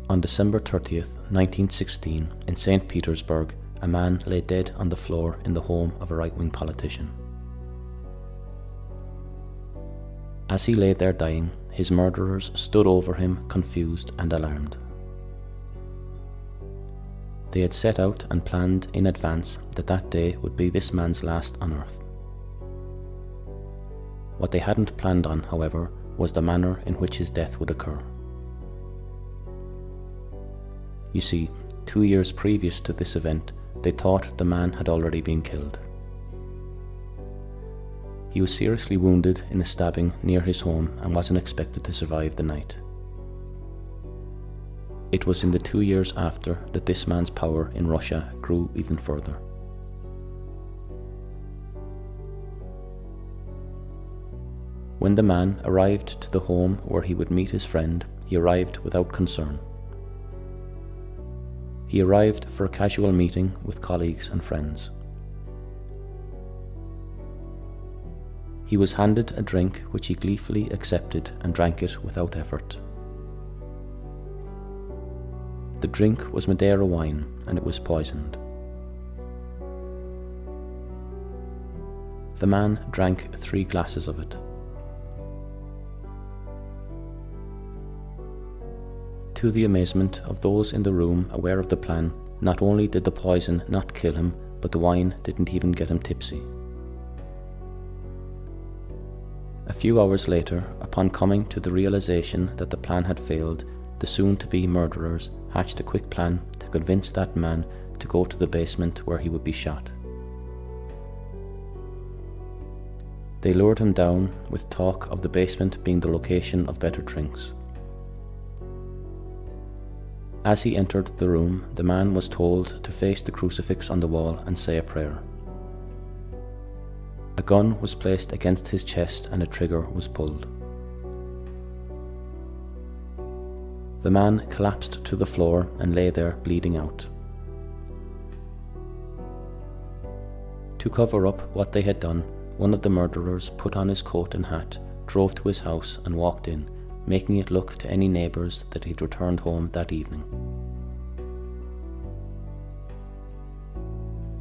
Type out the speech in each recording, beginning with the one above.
On December 30th, 1916, in St. Petersburg, a man lay dead on the floor in the home of a right-wing politician. As he lay there dying, his murderers stood over him, confused and alarmed. They had set out and planned in advance that that day would be this man's last on earth. What they hadn't planned on, however, was the manner in which his death would occur. You see, 2 years previous to this event, they thought the man had already been killed. He was seriously wounded in a stabbing near his home and wasn't expected to survive the night. It was in the 2 years after that this man's power in Russia grew even further. When the man arrived to the home where he would meet his friend, he arrived without concern. He arrived for a casual meeting with colleagues and friends. He was handed a drink which he gleefully accepted and drank it without effort. The drink was Madeira wine and it was poisoned. The man drank 3 glasses of it. To the amazement of those in the room aware of the plan, not only did the poison not kill him, but the wine didn't even get him tipsy. A few hours later, upon coming to the realization that the plan had failed, the soon-to-be murderers hatched a quick plan to convince that man to go to the basement where he would be shot. They lured him down with talk of the basement being the location of better drinks. As he entered the room, the man was told to face the crucifix on the wall and say a prayer. A gun was placed against his chest and a trigger was pulled. The man collapsed to the floor and lay there bleeding out. To cover up what they had done, one of the murderers put on his coat and hat, drove to his house and walked in, making it look to any neighbours that he'd returned home that evening.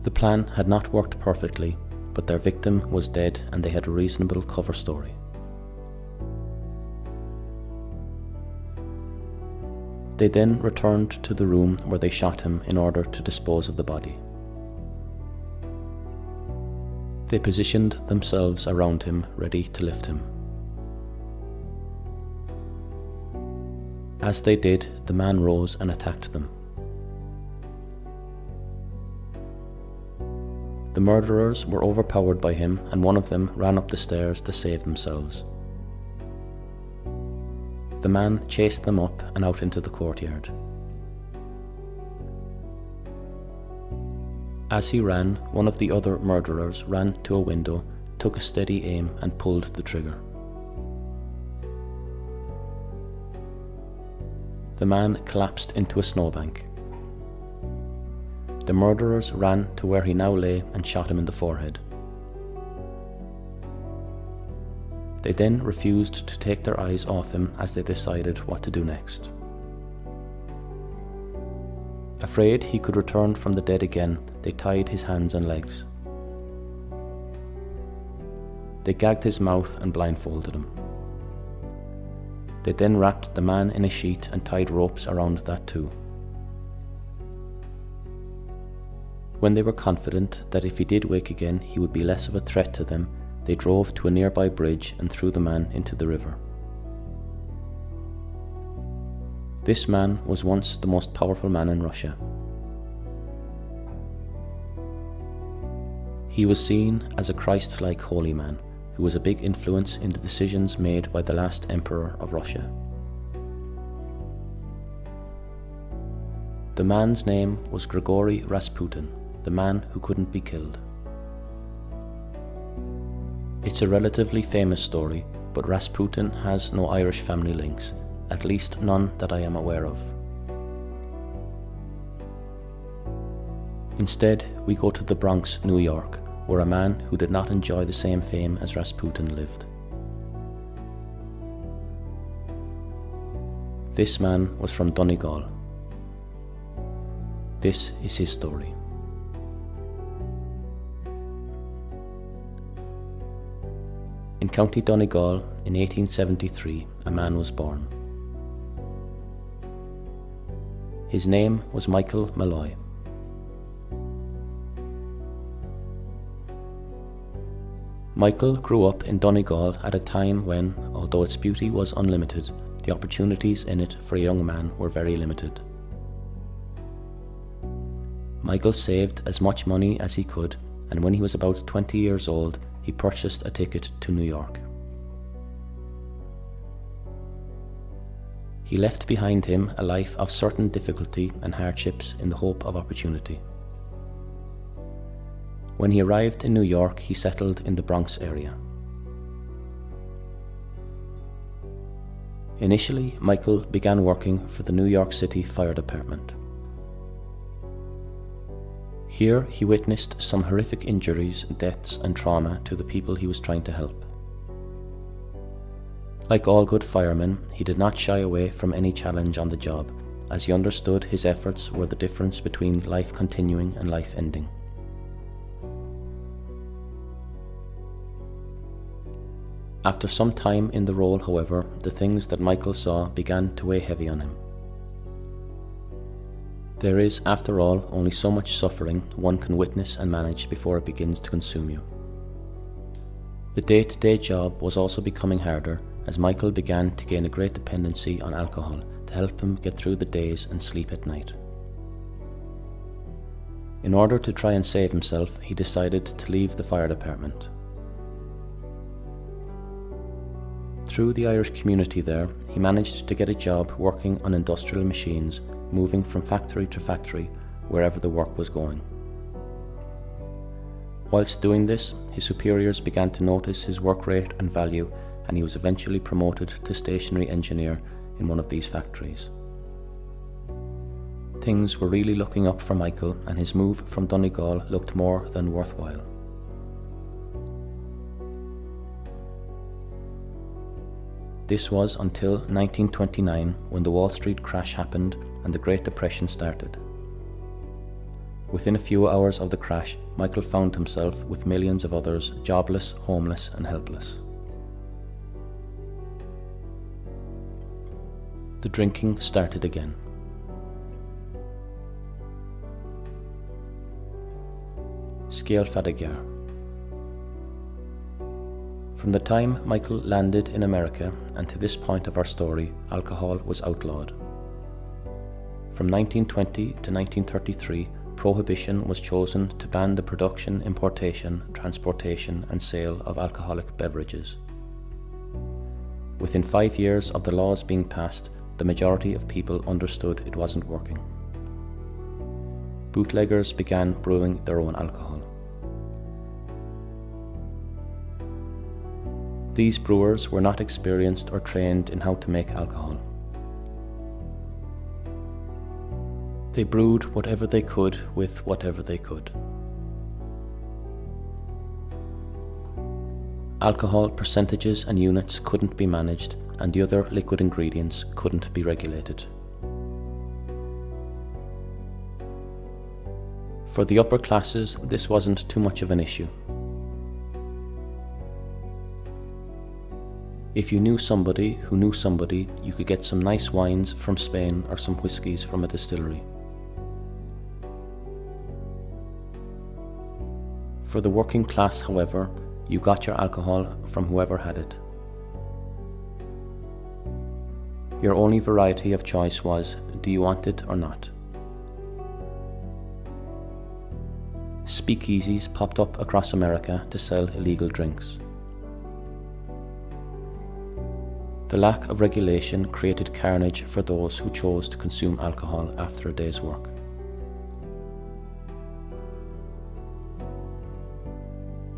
The plan had not worked perfectly, but their victim was dead and they had a reasonable cover story. They then returned to the room where they shot him in order to dispose of the body. They positioned themselves around him, ready to lift him. As they did, the man rose and attacked them. The murderers were overpowered by him, and one of them ran up the stairs to save themselves. The man chased them up and out into the courtyard. As he ran, one of the other murderers ran to a window, took a steady aim and pulled the trigger. The man collapsed into a snowbank. The murderers ran to where he now lay and shot him in the forehead. They then refused to take their eyes off him as they decided what to do next. Afraid he could return from the dead again, they tied his hands and legs. They gagged his mouth and blindfolded him. They then wrapped the man in a sheet and tied ropes around that too. When they were confident that if he did wake again he would be less of a threat to them, they drove to a nearby bridge and threw the man into the river. This man was once the most powerful man in Russia. He was seen as a Christ-like holy man who was a big influence in the decisions made by the last emperor of Russia. The man's name was Grigory Rasputin, the man who couldn't be killed. It's a relatively famous story, but Rasputin has no Irish family links, at least none that I am aware of. Instead, we go to the Bronx, New York, where a man who did not enjoy the same fame as Rasputin lived. This man was from Donegal, This is his story. In County Donegal in 1873, a man was born. His name was Michael Malloy. Michael grew up in Donegal at a time when, although its beauty was unlimited, the opportunities in it for a young man were very limited. Michael saved as much money as he could, and when he was about 20 years old, he purchased a ticket to New York. He left behind him a life of certain difficulty and hardships in the hope of opportunity. When he arrived in New York, he settled in the Bronx area. Initially, Michael began working for the New York City Fire Department. Here, he witnessed some horrific injuries, deaths, and trauma to the people he was trying to help. Like all good firemen, he did not shy away from any challenge on the job, as he understood his efforts were the difference between life continuing and life ending. After some time in the role, however, the things that Michael saw began to weigh heavy on him. There is, after all, only so much suffering one can witness and manage before it begins to consume you. The day-to-day job was also becoming harder, as Michael began to gain a great dependency on alcohol to help him get through the days and sleep at night. In order to try and save himself, he decided to leave the fire department. Through the Irish community there, he managed to get a job working on industrial machines, moving from factory to factory wherever the work was going. Whilst doing this, his superiors began to notice his work rate and value, and he was eventually promoted to stationary engineer in one of these factories. Things were really looking up for Michael, and his move from Donegal looked more than worthwhile. This was until 1929, when the Wall Street crash happened and the Great Depression started. Within a few hours of the crash, Michael found himself with millions of others jobless, homeless, and helpless. The drinking started again. Scéal Fadagar. From the time Michael landed in America and to this point of our story, alcohol was outlawed. From 1920 to 1933, prohibition was chosen to ban the production, importation, transportation, and sale of alcoholic beverages. Within 5 years of the laws being passed, the majority of people understood it wasn't working. Bootleggers began brewing their own alcohol. These brewers were not experienced or trained in how to make alcohol. They brewed whatever they could with whatever they could. Alcohol percentages and units couldn't be managed, and the other liquid ingredients couldn't be regulated. For the upper classes, this wasn't too much of an issue. If you knew somebody who knew somebody, you could get some nice wines from Spain or some whiskies from a distillery. For the working class, however, you got your alcohol from whoever had it. Your only variety of choice was, do you want it or not? Speakeasies popped up across America to sell illegal drinks. The lack of regulation created carnage for those who chose to consume alcohol after a day's work.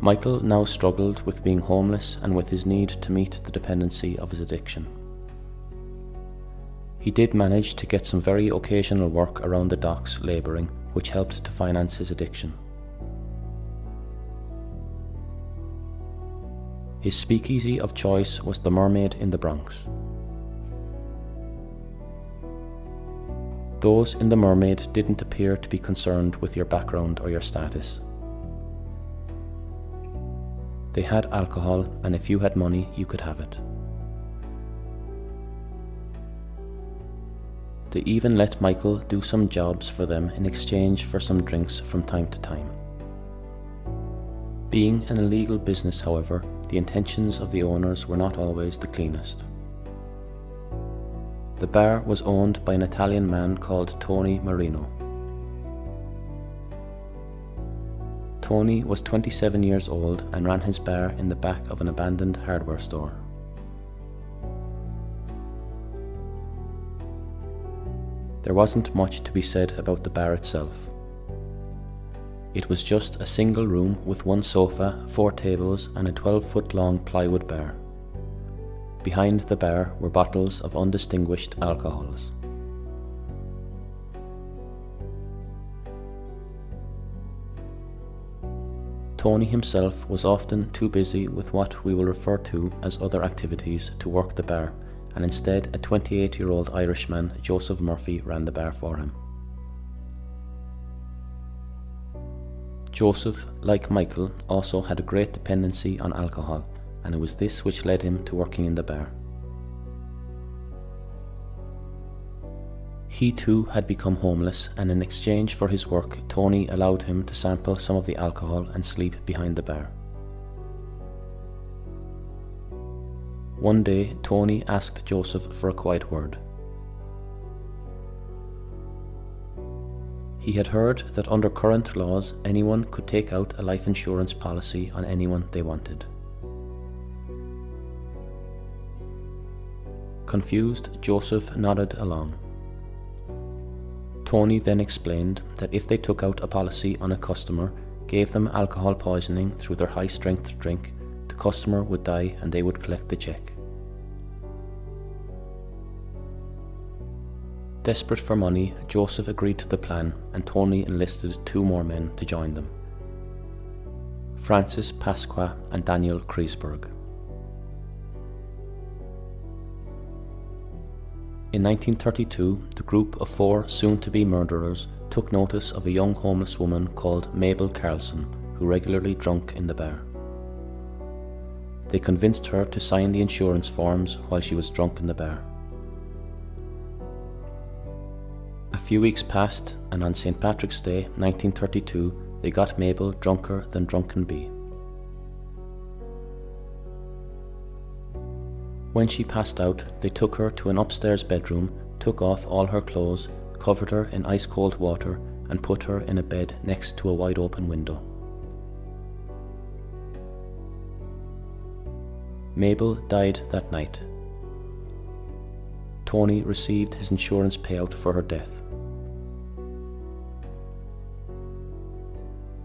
Michael now struggled with being homeless and with his need to meet the dependency of his addiction. He did manage to get some very occasional work around the docks labouring, which helped to finance his addiction. His speakeasy of choice was the Mermaid in the Bronx. Those in the Mermaid didn't appear to be concerned with your background or your status. They had alcohol, and if you had money, you could have it. They even let Michael do some jobs for them in exchange for some drinks from time to time. Being an illegal business, however, the intentions of the owners were not always the cleanest. The bar was owned by an Italian man called Tony Marino. Tony was 27 years old and ran his bar in the back of an abandoned hardware store. There wasn't much to be said about the bar itself. It was just a single room with one sofa, 4 tables, and a 12-foot-long plywood bar. Behind the bar were bottles of undistinguished alcohols. Tony himself was often too busy with what we will refer to as other activities to work the bar, and instead a 28-year-old Irishman, Joseph Murphy, ran the bar for him. Joseph, like Michael, also had a great dependency on alcohol, and it was this which led him to working in the bar. He too had become homeless, and in exchange for his work, Tony allowed him to sample some of the alcohol and sleep behind the bar. One day, Tony asked Joseph for a quiet word. He had heard that under current laws, anyone could take out a life insurance policy on anyone they wanted. Confused, Joseph nodded along. Tony then explained that if they took out a policy on a customer, gave them alcohol poisoning through their high-strength drink, the customer would die and they would collect the check. Desperate for money, Joseph agreed to the plan, and Tony enlisted 2 more men to join them: Francis Pasqua and Daniel Kreisberg. In 1932, the group of 4 soon-to-be murderers took notice of a young homeless woman called Mabel Carlson, who regularly drank in the bar. They convinced her to sign the insurance forms while she was drunk in the bar. A few weeks passed, and on St. Patrick's Day, 1932, they got Mabel drunker than drunk can be. When she passed out, they took her to an upstairs bedroom, took off all her clothes, covered her in ice-cold water, and put her in a bed next to a wide-open window. Mabel died that night. Tony received his insurance payout for her death.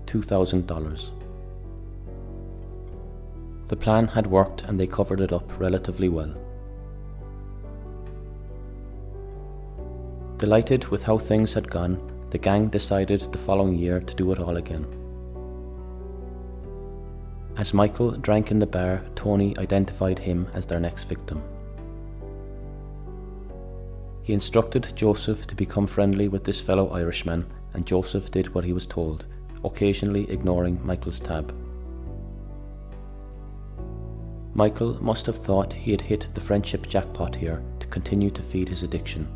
$2,000. The plan had worked and they covered it up relatively well. Delighted with how things had gone, the gang decided the following year to do it all again. As Michael drank in the bar, Tony identified him as their next victim. He instructed Joseph to become friendly with this fellow Irishman, and Joseph did what he was told, occasionally ignoring Michael's tab. Michael must have thought he had hit the friendship jackpot here to continue to feed his addiction.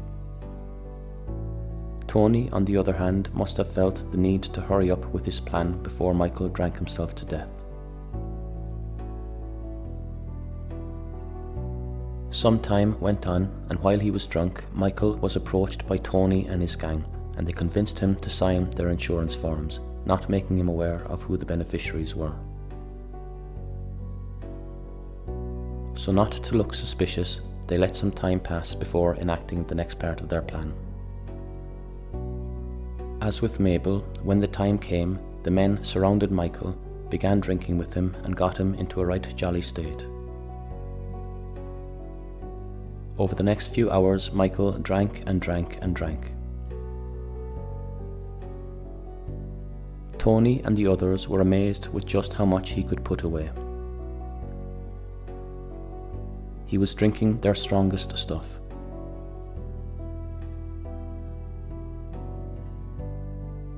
Tony, on the other hand, must have felt the need to hurry up with his plan before Michael drank himself to death. Some time went on, and while he was drunk, Michael was approached by Tony and his gang, and they convinced him to sign their insurance forms, not making him aware of who the beneficiaries were. So not to look suspicious, they let some time pass before enacting the next part of their plan. As with Mabel, when the time came, the men surrounded Michael, began drinking with him, and got him into a right jolly state. Over the next few hours, Michael drank and drank and drank. Tony and the others were amazed with just how much he could put away. He was drinking their strongest stuff.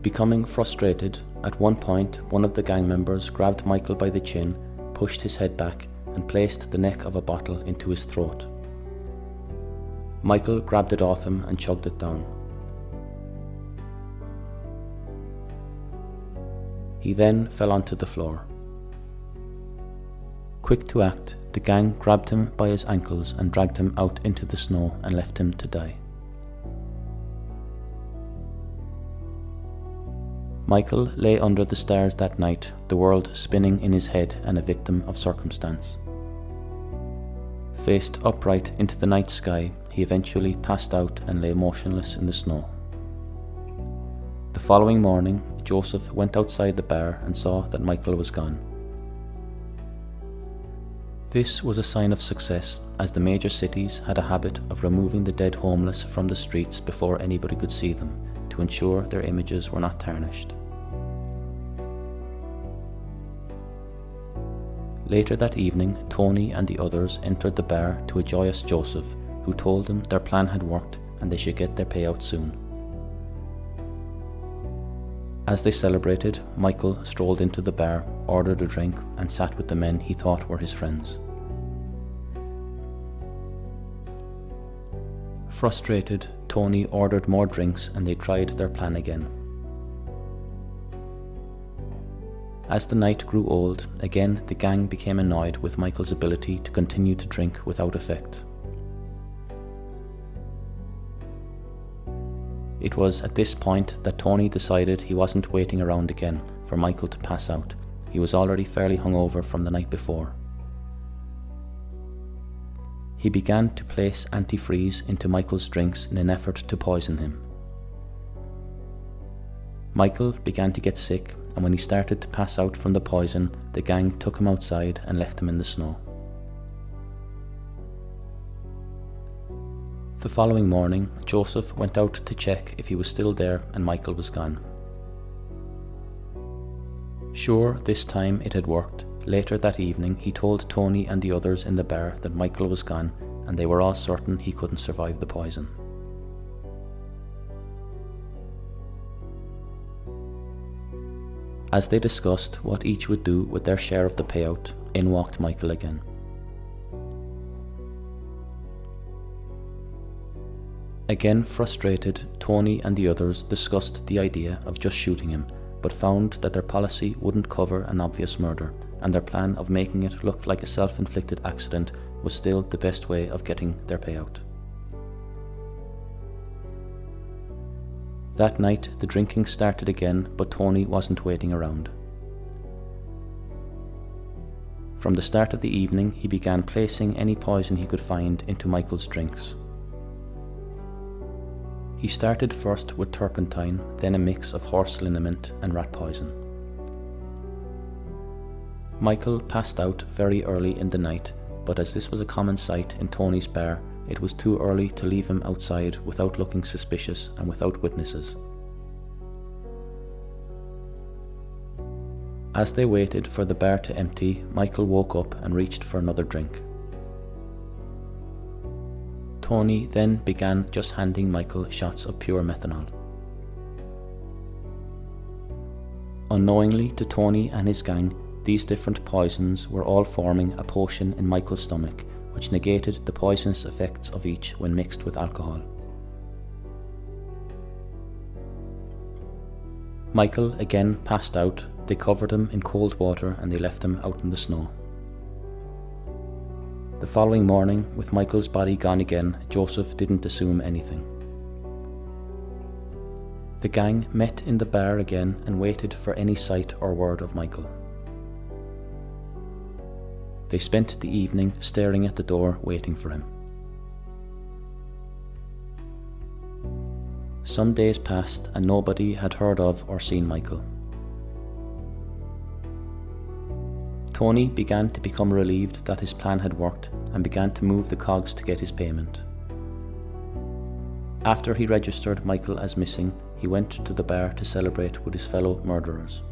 Becoming frustrated, at one point one of the gang members grabbed Michael by the chin, pushed his head back, and placed the neck of a bottle into his throat. Michael grabbed it off him and chugged it down. He then fell onto the floor. Quick to act, the gang grabbed him by his ankles and dragged him out into the snow and left him to die. Michael lay under the stars that night, the world spinning in his head and a victim of circumstance. Faced upright into the night sky, he eventually passed out and lay motionless in the snow. The following morning, Joseph went outside the bar and saw that Michael was gone. This was a sign of success, as the major cities had a habit of removing the dead homeless from the streets before anybody could see them, to ensure their images were not tarnished. Later that evening, Tony and the others entered the bar to a joyous Joseph, who told them their plan had worked and they should get their payout soon. As they celebrated, Michael strolled into the bar, ordered a drink, and sat with the men he thought were his friends. Frustrated, Tony ordered more drinks and they tried their plan again. As the night grew old, again the gang became annoyed with Michael's ability to continue to drink without effect. It was at this point that Tony decided he wasn't waiting around again for Michael to pass out. He was already fairly hungover from the night before. He began to place antifreeze into Michael's drinks in an effort to poison him. Michael began to get sick, and when he started to pass out from the poison, the gang took him outside and left him in the snow. The following morning, Joseph went out to check if he was still there and Michael was gone. Sure, this time it had worked. Later that evening, he told Tony and the others in the bar that Michael was gone, and they were all certain he couldn't survive the poison. As they discussed what each would do with their share of the payout, in walked Michael again. Again frustrated, Tony and the others discussed the idea of just shooting him, but found that their policy wouldn't cover an obvious murder, and their plan of making it look like a self-inflicted accident was still the best way of getting their payout. That night, the drinking started again, but Tony wasn't waiting around. From the start of the evening, he began placing any poison he could find into Michael's drinks. He started first with turpentine, then a mix of horse liniment and rat poison. Michael passed out very early in the night, but as this was a common sight in Tony's bar, it was too early to leave him outside without looking suspicious and without witnesses. As they waited for the bar to empty, Michael woke up and reached for another drink. Tony then began just handing Michael shots of pure methanol. Unknowingly to Tony and his gang, these different poisons were all forming a potion in Michael's stomach, which negated the poisonous effects of each when mixed with alcohol. Michael again passed out. They covered him in cold water and they left him out in the snow. The following morning, with Michael's body gone again, Joseph didn't assume anything. The gang met in the bar again and waited for any sight or word of Michael. They spent the evening staring at the door, waiting for him. Some days passed and nobody had heard of or seen Michael. Tony began to become relieved that his plan had worked and began to move the cogs to get his payment. After he registered Michael as missing, he went to the bar to celebrate with his fellow murderers.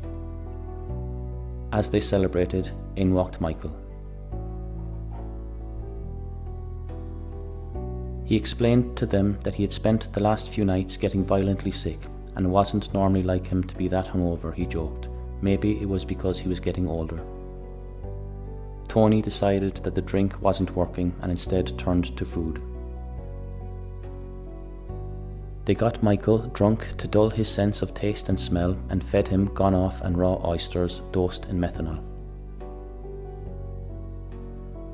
As they celebrated, in walked Michael. He explained to them that he had spent the last few nights getting violently sick and wasn't normally like him to be that hungover, he joked. Maybe it was because he was getting older. Tony decided that the drink wasn't working and instead turned to food. They got Michael drunk to dull his sense of taste and smell and fed him gone-off and raw oysters dosed in methanol.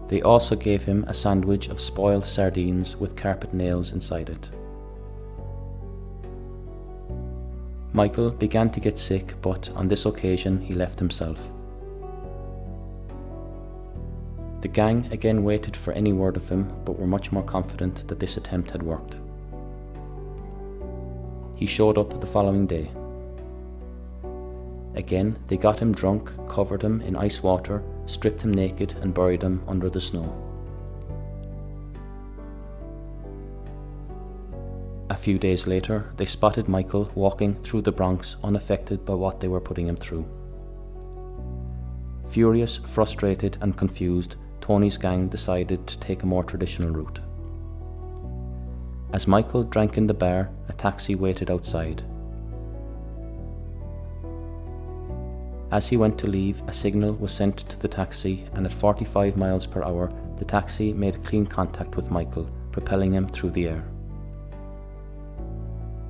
They also gave him a sandwich of spoiled sardines with carpet nails inside it. Michael began to get sick, but on this occasion he left himself. The gang again waited for any word of him, but were much more confident that this attempt had worked. He showed up the following day. Again, they got him drunk, covered him in ice water, stripped him naked and buried him under the snow. A few days later, they spotted Michael walking through the Bronx unaffected by what they were putting him through. Furious, frustrated and confused, Tony's gang decided to take a more traditional route. As Michael drank in the bar, a taxi waited outside. As he went to leave, a signal was sent to the taxi, and at 45 miles per hour, the taxi made clean contact with Michael, propelling him through the air.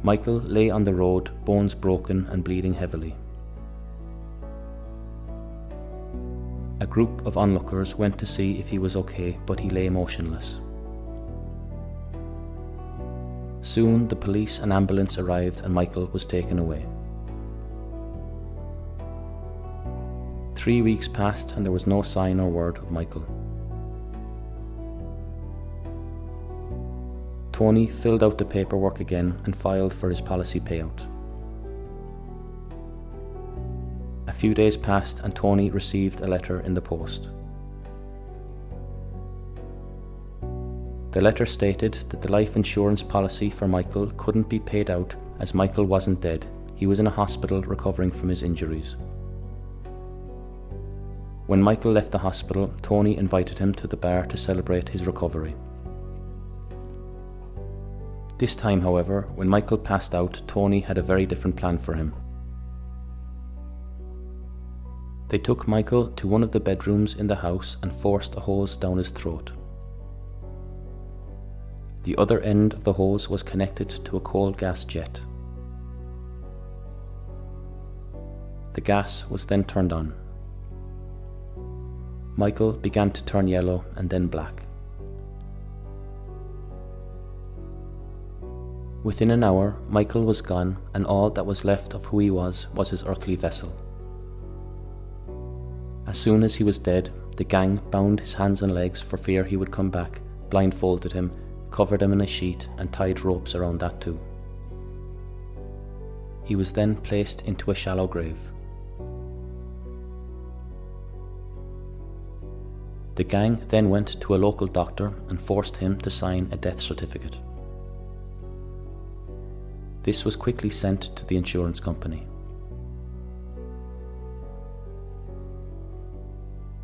Michael lay on the road, bones broken and bleeding heavily. A group of onlookers went to see if he was okay, but he lay motionless. Soon the police and ambulance arrived and Michael was taken away. 3 weeks passed and there was no sign or word of Michael. Tony filled out the paperwork again and filed for his policy payout. A few days passed and Tony received a letter in the post. The letter stated that the life insurance policy for Michael couldn't be paid out as Michael wasn't dead. He was in a hospital recovering from his injuries. When Michael left the hospital, Tony invited him to the bar to celebrate his recovery. This time, however, when Michael passed out, Tony had a very different plan for him. They took Michael to one of the bedrooms in the house and forced a hose down his throat. The other end of the hose was connected to a coal gas jet. The gas was then turned on. Michael began to turn yellow and then black. Within an hour, Michael was gone, and all that was left of who he was his earthly vessel. As soon as he was dead, the gang bound his hands and legs for fear he would come back, blindfolded him, covered him in a sheet, and tied ropes around that too. He was then placed into a shallow grave. The gang then went to a local doctor and forced him to sign a death certificate. This was quickly sent to the insurance company.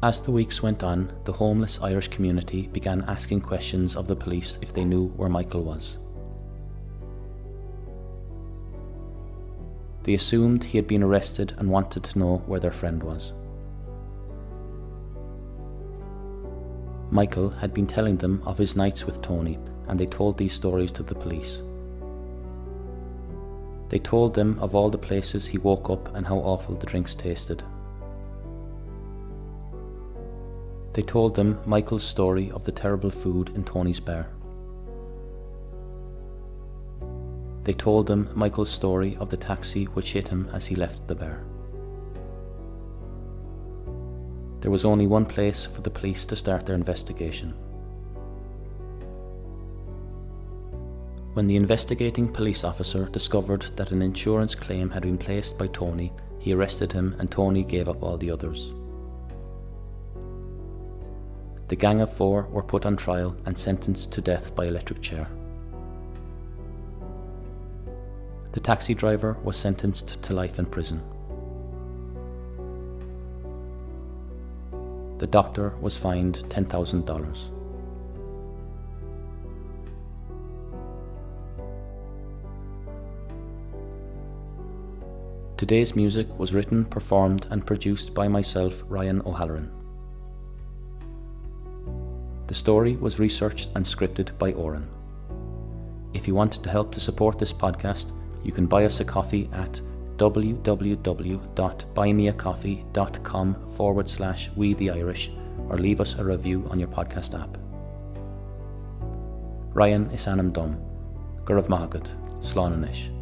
As the weeks went on, the homeless Irish community began asking questions of the police if they knew where Michael was. They assumed he had been arrested and wanted to know where their friend was. Michael had been telling them of his nights with Tony, and they told these stories to the police. They told them of all the places he woke up and how awful the drinks tasted. They told them Michael's story of the terrible food in Tony's bar. They told them Michael's story of the taxi which hit him as he left the bar. There was only one place for the police to start their investigation. When the investigating police officer discovered that an insurance claim had been placed by Tony, he arrested him and Tony gave up all the others. The gang of 4 were put on trial and sentenced to death by electric chair. The taxi driver was sentenced to life in prison. The doctor was fined $10,000. Today's music was written, performed and produced by myself, Ryan O'Halloran. The story was researched and scripted by Oren. If you want to help to support this podcast, you can buy us a coffee at www.buymeacoffee.com/WeTheIrish or leave us a review on your podcast app. Ryan is Anam Dum, Gurav Mahagat, Slán Anish.